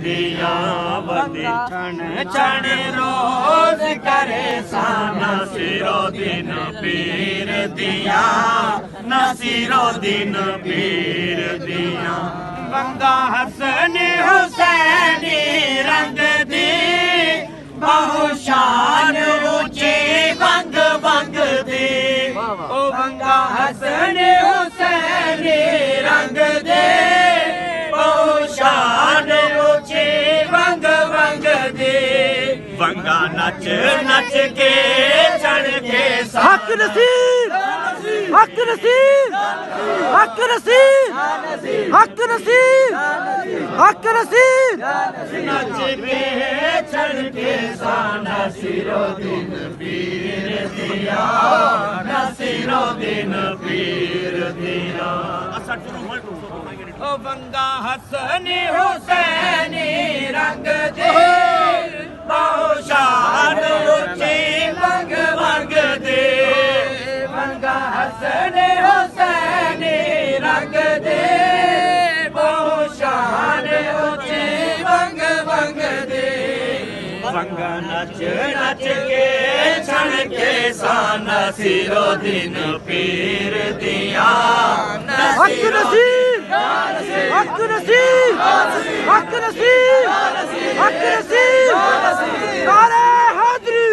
दिया बदी छण छण रोज करे साना सिरो दिन पीर दिया नसीरो दिन पीर दिया बंगा हसन हुसैनी रंग दी बहुशान ऊंची बंग बंग दी ओ बंगा हसन हुसैनी रंग दे बहुशान ऊंची बंग बंग दे बंगा नच नच के चढ़ के हक नसीब हक नसीब हक नसीब हक नसीब हक नसीब नच के चढ़ के साना सिरो दिन पीर दिया नसीरो दिन पीर दिया ओ बंगा हसनी हुसैनी रंग दे बहुशान ऊंची बंग बंग दे बंगा हसनी हुसैनी रंग दे बहुशान ऊंची बंग बंग दे बंगा नच नच के छण के साना सिरो दिन पीर दिया हक नसीब हक नसीब हक नसीब हक नसीब नारे हैदरी